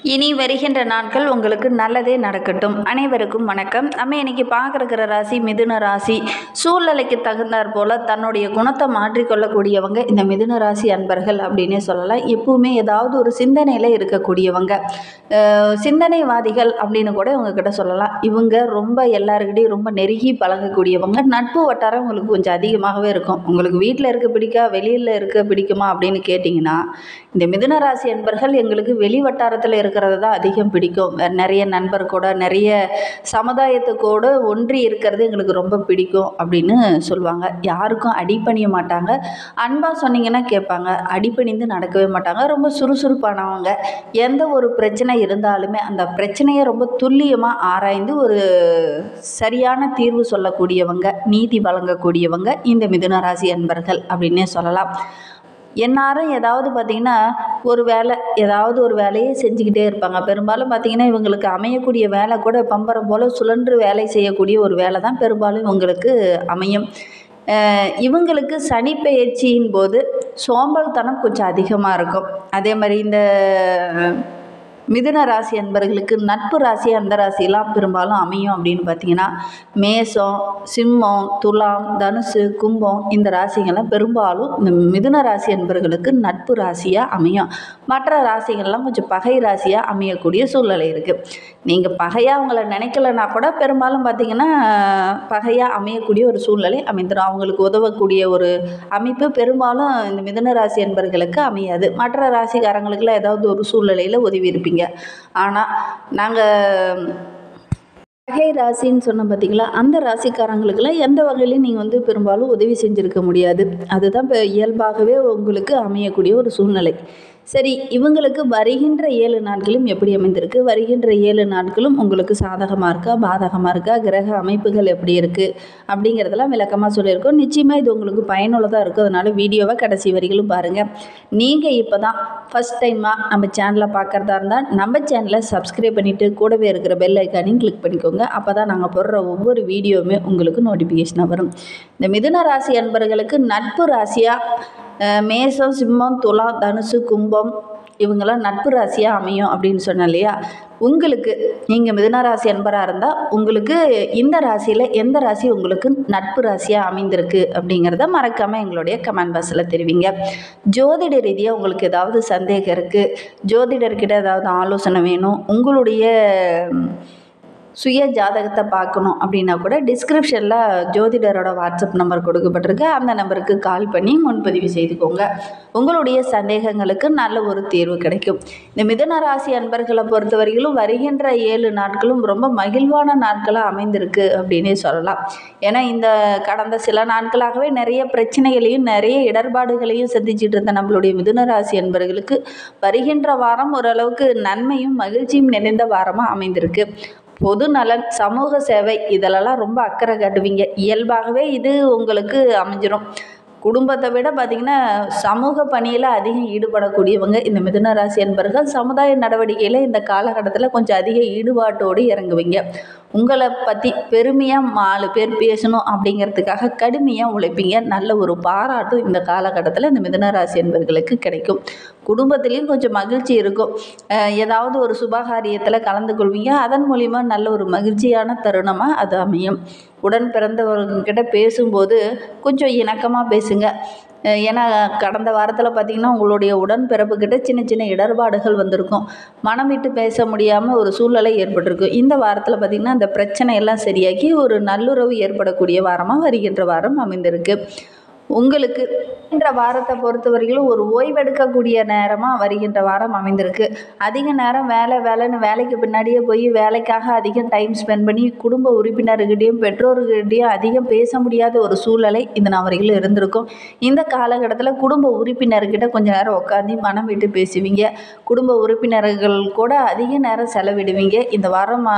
இனி வருகின்ற நாட்கள் உங்களுக்கு நல்லதே நடக்கட்டும். அனைவருக்கும் வணக்கம். நம்ம இன்னைக்கு பார்க்குற ராசி மிதுன ராசி. சூழ்நிலைக்கு தகுந்தாற் போல் தன்னுடைய குணத்தை மாற்றிக்கொள்ளக்கூடியவங்க இந்த மிதுன ராசி அன்பர்கள் அப்படின்னே சொல்லலாம். எப்பவுமே ஏதாவது ஒரு சிந்தனையில் இருக்கக்கூடியவங்க, சிந்தனைவாதிகள் அப்படின்னு கூட இவங்கக்கிட்ட சொல்லலாம். இவங்க ரொம்ப எல்லாருக்கிட்டையும் ரொம்ப நெருங்கி பழகக்கூடியவங்க. நட்பு வட்டாரம் உங்களுக்கு கொஞ்சம் அதிகமாகவே இருக்கும். உங்களுக்கு வீட்டில் இருக்க பிடிக்கா, வெளியில் இருக்க பிடிக்குமா அப்படின்னு கேட்டிங்கன்னா, இந்த மிதுன ராசி அன்பர்கள் எங்களுக்கு வெளி வட்டாரத்தில் இருக்கிறது தான் அதிகம் பிடிக்கும். நிறைய நண்பர் கூட, நிறைய சமுதாயத்துக்கூட ஒன்றி இருக்கிறது எங்களுக்கு ரொம்ப பிடிக்கும் அப்படின்னு சொல்லுவாங்க. யாருக்கும் அடிபணிய மாட்டாங்க. அன்பாக சொன்னீங்கன்னா கேட்பாங்க. அடிபணிந்து நடக்கவே மாட்டாங்க. ரொம்ப சுறுசுறுப்பானவங்க. எந்த ஒரு பிரச்சனை இருந்தாலுமே அந்த பிரச்சனையை ரொம்ப துல்லியமாக ஆராய்ந்து ஒரு சரியான தீர்வு சொல்லக்கூடியவங்க, நீதி வழங்கக்கூடியவங்க இந்த மிதுன ராசி அன்பர்கள் அப்படின்னே சொல்லலாம். எல்லாரும் ஏதாவது பார்த்திங்கன்னா ஏதாவது ஒரு வேலையை செஞ்சுக்கிட்டே இருப்பாங்க. பெரும்பாலும் பார்த்திங்கன்னா இவங்களுக்கு அமையக்கூடிய வேலை கூட பம்பரம் போல் சுழன்று வேலை செய்யக்கூடிய ஒரு வேலை தான் பெரும்பாலும் இவங்களுக்கு அமையும். இவங்களுக்கு சனி பெயர்ச்சியின் போது சோம்பல்தனம் கொஞ்சம் அதிகமாக இருக்கும். அதே மாதிரி இந்த மிதுன ராசி அன்பர்களுக்கு நட்பு ராசி அந்த ராசியெல்லாம் பெரும்பாலும் அமையும் அப்படின்னு பார்த்திங்கன்னா, மேஷம், சிம்மம், துலாம், தனுசு, கும்பம் இந்த ராசிகள்லாம் பெரும்பாலும் இந்த மிதுன ராசி அன்பர்களுக்கு நட்பு ராசியாக அமையும். மற்ற ராசிகள்லாம் கொஞ்சம் பகை ராசியாக அமையக்கூடிய சூழ்நிலை இருக்குது. நீங்கள் பகையாக அவங்கள நினைக்கலன்னா கூட பெரும்பாலும் பார்த்திங்கன்னா பகையாக அமையக்கூடிய ஒரு சூழ்நிலை அமைந்துடும். அவங்களுக்கு உதவக்கூடிய ஒரு அமைப்பு பெரும்பாலும் இந்த மிதுன ராசி அன்பர்களுக்கு அமையாது. மற்ற ராசிக்காரங்களுக்குலாம் ஏதாவது ஒரு சூழ்நிலையில் உதவி இருப்பீங்க. ஆனால் நாங்கள் பகை ராசின்னு சொன்னோம் பார்த்தீங்களா, அந்த ராசிக்காரங்களுக்கெல்லாம் எந்த வகையிலையும் நீங்கள் பெரும்பாலும் உதவி செஞ்சுருக்க முடியாது. அதுதான் இப்போ இயல்பாகவே உங்களுக்கு அமையக்கூடிய ஒரு சூழ்நிலை. சரி, இவங்களுக்கு வருகின்ற 7 நாட்களும் எப்படி அமைந்திருக்கு? வருகின்ற 7 நாட்களும் உங்களுக்கு சாதகமாக இருக்கா, பாதகமாக இருக்கா, கிரக அமைப்புகள் எப்படி இருக்குது அப்படிங்கிறதெல்லாம் விளக்கமாக சொல்லியிருக்கோம். நிச்சயமாக இது உங்களுக்கு பயனுள்ளதாக இருக்கும். அதனால் வீடியோவை கடைசி வரைகளும் பாருங்கள். நீங்கள் இப்போ தான் ஃபஸ்ட் டைமாக நம்ம சேனலை பார்க்குறதா இருந்தால் நம்ம சேனலை சப்ஸ்கிரைப் பண்ணிவிட்டு கூடவே இருக்கிற பெல் ஐக்கானையும் கிளிக் பண்ணிக்கோங்க. அப்போ தான் நாங்கள் போடுற ஒவ்வொரு வீடியோவுமே உங்களுக்கு நோட்டிஃபிகேஷனாக வரும். இந்த மிதுன ராசி அன்பர்களுக்கு நட்பு ராசியாக மேஷம், சிம்மம், துலாம், தனுசு, கும்பம் இவங்கெல்லாம் நட்பு ராசியாக அமையும் அப்படின்னு சொன்னேன் இல்லையா? உங்களுக்கு நீங்கள் மிதுன ராசி அன்பராக இருந்தால் உங்களுக்கு இந்த ராசியில் எந்த ராசி உங்களுக்கு நட்பு ராசியாக அமைந்திருக்கு அப்படிங்கிறத மறக்காமல் எங்களுடைய கமெண்ட் பாக்ஸில் தெரிவிங்க. ஜோதிட ரீதியாக உங்களுக்கு ஏதாவது சந்தேகம் இருக்குது, ஜோதிடர்கிட்ட ஏதாவது ஆலோசனை வேணும், உங்களுடைய சுய ஜாதகத்தை பார்க்கணும் அப்படின்னா கூட டிஸ்கிரிப்ஷனில் ஜோதிடரோட வாட்ஸ்அப் நம்பர் கொடுக்கப்பட்டிருக்கு. அந்த நம்பருக்கு கால் பண்ணி முன்பதிவு செய்துக்கோங்க. உங்களுடைய சந்தேகங்களுக்கு நல்ல ஒரு தீர்வு கிடைக்கும். இந்த மிதுன ராசி அன்பர்களை பொறுத்தவரையிலும் வருகின்ற 7 நாட்களும் ரொம்ப மகிழ்வான நாட்களாக அமைந்திருக்கு அப்படின்னே சொல்லலாம். ஏன்னா இந்த கடந்த சில நாட்களாகவே நிறைய பிரச்சனைகளையும் நிறைய இடர்பாடுகளையும் சந்திச்சுட்டு இருந்த நம்மளுடைய மிதுன ராசி அன்பர்களுக்கு வருகின்ற வாரம் ஓரளவுக்கு நன்மையும் மகிழ்ச்சியும் நிறைந்த வாரமாக அமைந்திருக்கு. பொது நலன், சமூக சேவை இதிலெல்லாம் ரொம்ப அக்கறை காட்டுவீங்க. இயல்பாகவே இது உங்களுக்கு அமைஞ்சிடும். குடும்பத்தை விட பார்த்திங்கன்னா சமூக பணியில் அதிகம் ஈடுபடக்கூடியவங்க இந்த மிதுன ராசி அன்பர்கள். சமுதாய நடவடிக்கையில் இந்த காலகட்டத்தில் கொஞ்சம் அதிக ஈடுபாட்டோடு இறங்குவீங்க. உங்களை பற்றி பெருமையாக 4 பேர் பேசணும் அப்படிங்கிறதுக்காக கடுமையாக உழைப்பீங்க. நல்ல ஒரு பாராட்டும் இந்த காலகட்டத்தில் இந்த மிதுன ராசி அன்பர்களுக்கு கிடைக்கும். குடும்பத்துலேயும் கொஞ்சம் மகிழ்ச்சி இருக்கும். ஏதாவது ஒரு சுபகாரியத்தில் கலந்து கொள்வீங்க. அதன் மூலிமா நல்ல ஒரு மகிழ்ச்சியான தருணமாக அது அமையும். உடன் பிறந்தவர்கிட்ட பேசும்போது கொஞ்சம் இணக்கமாக பேசுங்க. ஏன்னா கடந்த வாரத்தில் பார்த்திங்கன்னா உங்களுடைய உடன்பிறப்புக்கிட்ட சின்ன சின்ன இடர்பாடுகள் வந்திருக்கும். மனம் விட்டு பேச முடியாமல் ஒரு சூழ்நிலை ஏற்பட்டிருக்கும். இந்த வாரத்தில் பார்த்திங்கன்னா அந்த பிரச்சனையெல்லாம் சரியாகி ஒரு நல்லுறவு ஏற்படக்கூடிய வாரமாக வருகின்ற வாரம் அமைந்திருக்கு. உங்களுக்கு இந்த வாரத்தை பொறுத்தவரையிலும் ஒரு ஓய்வெடுக்கக்கூடிய நேரமாக வருகின்ற வாரம் அமைந்திருக்கு. அதிக நேரம் வேலைன்னு வேலைக்கு பின்னாடியே போய் வேலைக்காக அதிகம் டைம் ஸ்பெண்ட் பண்ணி குடும்ப உறுப்பினர்கிட்டையும் பெற்றோர்கிட்டையும் அதிகம் பேச முடியாத ஒரு சூழ்நிலை இந்த நவரையில் இருந்திருக்கும். இந்த காலகட்டத்தில் குடும்ப உறுப்பினர்கிட்ட கொஞ்சம் நேரம் உட்காந்து மனம் விட்டு பேசுவீங்க. குடும்ப உறுப்பினர்கள் கூட அதிக நேரம் செலவிடுவீங்க. இந்த வாரம்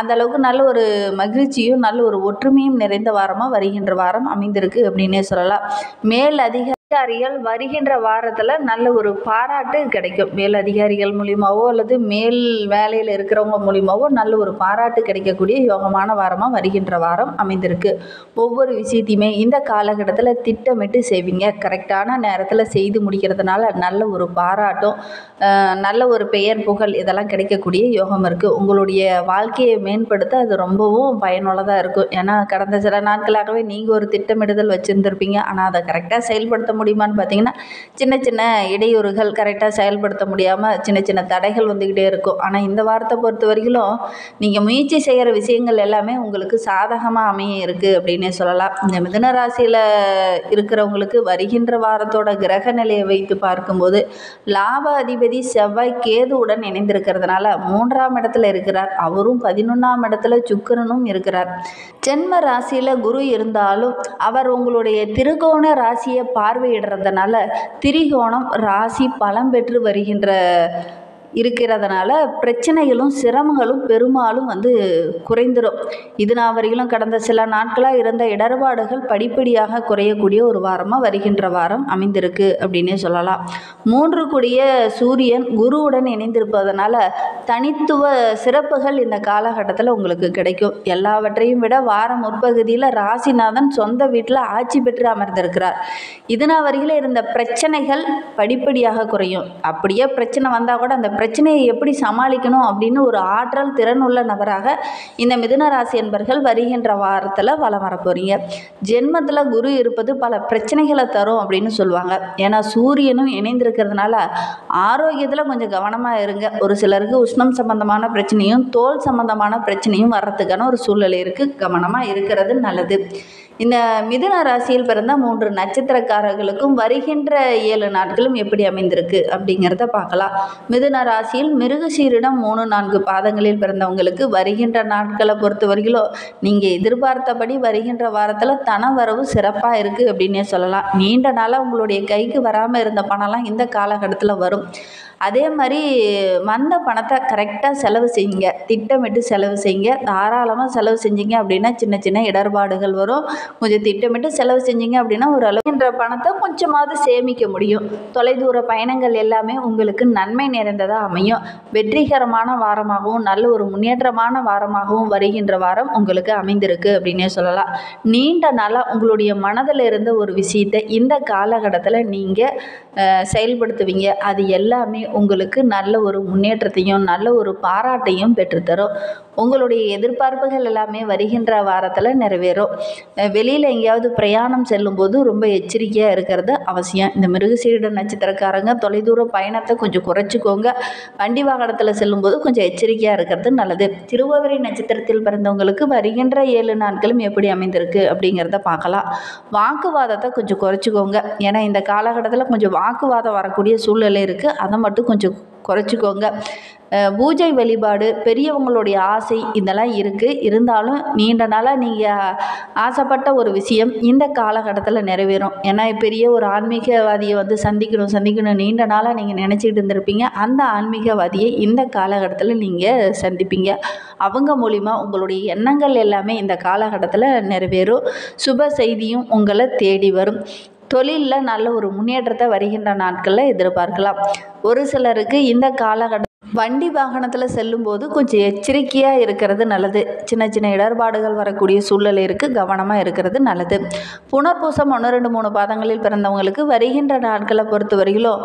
அந்தளவுக்கு நல்ல ஒரு மகிழ்ச்சியும் நல்ல ஒரு ஒற்றுமையும் நிறைந்த வாரமாக வருகின்ற வாரம் அமைந்திருக்கு அப்படின்னே சொல்லலாம். மேல் அதிக அதிகாரிகள் வருகின்ற வாரத்தில் நல்ல ஒரு பாராட்டு கிடைக்கும். மேல் அதிகாரிகள் மூலியமாவோ அல்லது மேல் வேலையில் இருக்கிறவங்க மூலியமாவோ நல்ல ஒரு பாராட்டு கிடைக்கக்கூடிய யோகமான வாரமாக வருகின்ற வாரம் அமைந்திருக்கு. ஒவ்வொரு விஷயத்தையுமே இந்த காலகட்டத்தில் திட்டமிட்டு செய்வீங்க. கரெக்டான நேரத்தில் செய்து முடிக்கிறதுனால நல்ல ஒரு பாராட்டும் நல்ல ஒரு பெயர் புகழ் இதெல்லாம் கிடைக்கக்கூடிய யோகம் இருக்குது. உங்களுடைய வாழ்க்கையை மேம்படுத்த அது ரொம்பவும் பயனுள்ளதாக இருக்கும். ஏன்னா கடந்த சில நாட்களாகவே நீங்கள் ஒரு திட்டமிடுதல் வச்சுருந்துருப்பீங்க. ஆனால் அதை கரெக்டாக செயல்படுத்த முடியுமான்னு பார்த்தீங்கன்னா சின்ன சின்ன இடையூறுகள், கரெக்டாக செயல்படுத்த முடியாமல் சின்ன சின்ன தடைகள் வந்துக்கிட்டே இருக்கும். ஆனால் இந்த வாரத்தை பொறுத்த வரைக்கும் நீங்கள் முயற்சி செய்கிற விஷயங்கள் எல்லாமே உங்களுக்கு சாதகமாக அமைய இருக்குது அப்படின்னே சொல்லலாம். இந்த மிதுன ராசியில் இருக்கிறவங்களுக்கு வருகின்ற வாரத்தோட கிரக நிலையை வைத்து பார்க்கும்போது லாப அதிபதி செவ்வாய் கேதுவுடன் இணைந்திருக்கிறதுனால 3ஆம் இடத்துல இருக்கிறார். அவரும் 11ஆம் இடத்துல சுக்கிரனும் இருக்கிறார். ஜென்ம ராசியில் குரு இருந்தாலும் அவர் உங்களுடைய திருகோண ராசியை பார்வையிடுறதுனால திரிகோணம் ராசி பலம் பெற்று இருக்கிறதுனால பிரச்சனைகளும் சிரமங்களும் பெரும்பாலும் குறைந்துடும். இது நான் வரையிலும் கடந்த சில நாட்களாக இருந்த இடர்பாடுகள் படிப்படியாக குறையக்கூடிய ஒரு வாரமாக வருகின்ற வாரம் அமைந்திருக்கு அப்படின்னே சொல்லலாம். 3 கூடிய சூரியன் குருவுடன் இணைந்திருப்பதனால தனித்துவ சிறப்புகள் இந்த காலகட்டத்தில் உங்களுக்கு கிடைக்கும். எல்லாவற்றையும் விட வாரம் முற்பகுதியில் ராசிநாதன் சொந்த வீட்டில் ஆட்சி பெற்று அமர்ந்திருக்கிறார். இது நான் வரையில இருந்த பிரச்சனைகள் படிப்படியாக குறையும். அப்படியே பிரச்சனை வந்தால் கூட அந்த பிரச்சனையை எப்படி சமாளிக்கணும் அப்படின்னு ஒரு ஆற்றல் திறன் உள்ள நபராக இந்த மிதுன ராசி என்பர்கள் வருகின்ற வாரத்தில் வலம் வர போறீங்க. ஜென்மத்தில் குரு இருப்பது பல பிரச்சனைகளை தரும் அப்படின்னு சொல்லுவாங்க. ஏன்னா சூரியனும் இணைந்திருக்கிறதுனால ஆரோக்கியத்தில் கொஞ்சம் கவனமாக இருங்க. ஒரு சிலருக்கு உஷ்ணம் சம்பந்தமான பிரச்சனையும் தோல் சம்பந்தமான பிரச்சனையும் வர்றதுக்கான ஒரு சூழ்நிலை இருக்குது. கவனமாக இருக்கிறது நல்லது. இந்த மிதுன ராசியில் பிறந்த 3 நட்சத்திரக்காரர்களுக்கும் வருகின்ற 7 நாட்களும் எப்படி அமைந்திருக்கு அப்படிங்கிறத பார்க்கலாம். மிதுன ராசியில் மிருகசீரிடம் 3-4 பாதங்களில் பிறந்தவங்களுக்கு வருகின்ற நாட்களை பொறுத்த வரைக்கும் நீங்கள் எதிர்பார்த்தபடி வருகின்ற வாரத்தில் தன வரவு சிறப்பாக இருக்குது அப்படின்னே சொல்லலாம். நீண்ட நாளாக உங்களுடைய கைக்கு வராமல் இருந்த பணம்லாம் இந்த காலகட்டத்தில் வரும். அதே மாதிரி வந்த பணத்தை கரெக்டாக செலவு செய்யுங்க. திட்டமிட்டு செலவு செய்யுங்க. தாராளமாக செலவு செஞ்சீங்க அப்படின்னா சின்ன சின்ன இடர்பாடுகள் வரும். கொஞ்சம் திட்டமிட்டு செலவு செஞ்சீங்க அப்படின்னா ஓரளவுன்ற பணத்தை கொஞ்சமாவது சேமிக்க முடியும். தொலைதூர பயணங்கள் எல்லாமே உங்களுக்கு நன்மை நிறைந்ததாக அமையும். வெற்றிகரமான வாரமாகவும் நல்ல ஒரு முன்னேற்றமான வாரமாகவும் வருகின்ற வாரம் உங்களுக்கு அமைந்திருக்கு அப்படின்னே சொல்லலாம். நீண்ட நாளாக உங்களுடைய மனதில் இருந்த ஒரு விஷயத்தை இந்த காலகட்டத்தில் நீங்கள் செயல்படுத்துவீங்க. அது எல்லாமே உங்களுக்கு நல்ல ஒரு முன்னேற்றத்தையும் நல்ல ஒரு பாராட்டையும் பெற்றுத்தரும். உங்களுடைய எதிர்பார்ப்புகள் எல்லாமே வருகின்ற வாரத்தில் நிறைவேறும். வெளியில் எங்கேயாவது பிரயாணம் செல்லும்போது ரொம்ப எச்சரிக்கையாக இருக்கிறது அவசியம். இந்த மிருகசீரிட நட்சத்திரக்காரங்க தொலைதூர பயணத்தை கொஞ்சம் குறைச்சிக்கோங்க. வண்டி வாகனத்தில் செல்லும்போது கொஞ்சம் எச்சரிக்கையாக இருக்கிறது நல்லது. திருவாதிரை நட்சத்திரத்தில் பிறந்தவங்களுக்கு வருகின்ற 7 நாட்களும் எப்படி அமைந்திருக்கு அப்படிங்கிறத பார்க்கலாம். வாக்குவாதத்தை கொஞ்சம் குறைச்சிக்கோங்க. ஏன்னா இந்த காலகட்டத்தில் கொஞ்சம் வாக்குவாதம் வரக்கூடிய சூழ்நிலை இருக்குது. அதை மட்டும் கொஞ்சம் குறைச்சிக்கோங்க. பூஜை வழிபாடு, பெரியவங்களுடைய ஆசை இதெல்லாம் இருக்குது. இருந்தாலும் நீண்ட நாளாக நீங்கள் ஆசைப்பட்ட ஒரு விஷயம் இந்த காலகட்டத்தில் நிறைவேறும். ஏன்னா பெரிய ஒரு ஆன்மீகவாதியை சந்திக்கணும் நீண்ட நாளாக நீங்கள் நினச்சிக்கிட்டு இருந்திருப்பீங்க. அந்த ஆன்மீகவாதியை இந்த காலகட்டத்தில் நீங்கள் சந்திப்பீங்க. அவங்க மூலிமா உங்களுடைய எண்ணங்கள் எல்லாமே இந்த காலகட்டத்தில் நிறைவேறும். சுப செய்தியும் உங்களை தேடி வரும். தொழிலில் நல்ல ஒரு முன்னேற்றத்தை வருகின்ற நாட்களில் எதிர்பார்க்கலாம். ஒரு சிலருக்கு இந்த காலகட்டம் வண்டி வாகனத்தில் செல்லும்போது கொஞ்சம் எச்சரிக்கையாக இருக்கிறது நல்லது. சின்ன சின்ன இடர்பாடுகள் வரக்கூடிய சூழ்நிலை இருக்குது. கவனமாக இருக்கிறது நல்லது. புனர்பூசம் 1, 2, 3 பாதங்களில் பிறந்தவங்களுக்கு வருகின்ற நாட்களை பொறுத்த வரையிலும்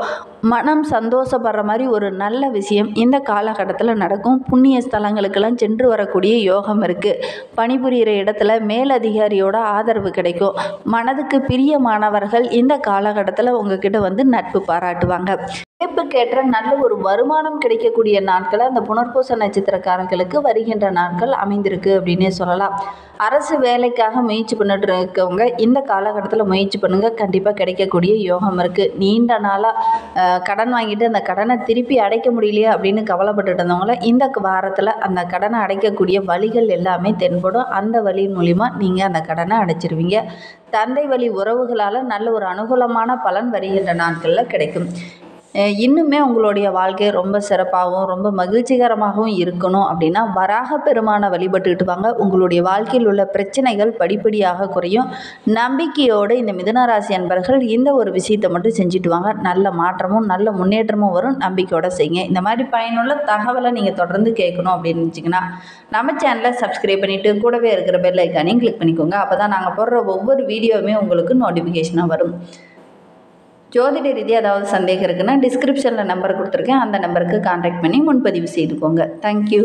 மனம் சந்தோஷப்படுற மாதிரி ஒரு நல்ல விஷயம் இந்த காலகட்டத்தில் நடக்கும். புண்ணிய ஸ்தலங்களுக்கெல்லாம் சென்று வரக்கூடிய யோகம் இருக்குது. பணிபுரிகிற இடத்துல மேலதிகாரியோட ஆதரவு கிடைக்கும். மனதுக்கு பிரியமானவர்கள் இந்த காலகட்டத்தில் உங்ககிட்ட நட்பு பாராட்டுவாங்க. உழைப்புக்கேற்ற நல்ல ஒரு வருமானம் கிடைக்கக்கூடிய நாட்களை அந்த புனர்பூச நட்சத்திரக்காரர்களுக்கு வருகின்ற நாட்கள் அமைந்திருக்கு அப்படின்னே சொல்லலாம். அரசு வேலைக்காக முயற்சி பண்ணிட்டு இருக்கவங்க இந்த காலகட்டத்தில் முயற்சி பண்ணுங்கள். கண்டிப்பாக கிடைக்கக்கூடிய யோகம் இருக்குது. நீண்ட நாளாக கடன் வாங்கிட்டு அந்த கடனை திருப்பி அடைக்க முடியலையே அப்படின்னு கவலைப்பட்டுட்டு இருந்தவங்கள இந்த வாரத்தில் அந்த கடனை அடைக்கக்கூடிய வழிகள் எல்லாமே தென்படும். அந்த வழி மூலிமா நீங்கள் அந்த கடனை அடைச்சிருவீங்க. தந்தை வழி உறவுகளால் நல்ல ஒரு அனுகூலமான பலன் வருகின்ற நாட்களில் கிடைக்கும். இன்னுமே உங்களுடைய வாழ்க்கை ரொம்ப சிறப்பாகவும் ரொம்ப மகிழ்ச்சிகரமாகவும் இருக்கணும் அப்படின்னா வராக பெருமானை வழிபட்டுக்கிட்டு வாங்க. உங்களுடைய வாழ்க்கையில் உள்ள பிரச்சனைகள் படிப்படியாக குறையும். நம்பிக்கையோடு இந்த மிதுனராசி அன்பர்கள் இந்த ஒரு விஷயத்தை மட்டும் செஞ்சுட்டு வாங்க. நல்ல மாற்றமும் நல்ல முன்னேற்றமும் வரும். நம்பிக்கையோடு செய்யுங்க. இந்த மாதிரி பயனுள்ள தகவலை நீங்கள் தொடர்ந்து கேட்கணும் அப்படின்னு நினச்சிங்கன்னா நம்ம சேனலை சப்ஸ்கிரைப் பண்ணிவிட்டு கூடவே இருக்கிற பெல் ஐக்கானையும் கிளிக் பண்ணிக்கோங்க. அப்போ தான் நாங்கள் போடுற ஒவ்வொரு வீடியோவுமே உங்களுக்கு நோட்டிஃபிகேஷனாக வரும். ஜோதிட ரீதியாக ஏதாவது சந்தேகம் இருக்குன்னா டிஸ்கிரிப்ஷனில் நம்பர் கொடுத்துருக்கேன். அந்த நம்பருக்கு கான்டாக்ட் பண்ணி முன்பதிவு செய்துக்கோங்க. தேங்க்யூ.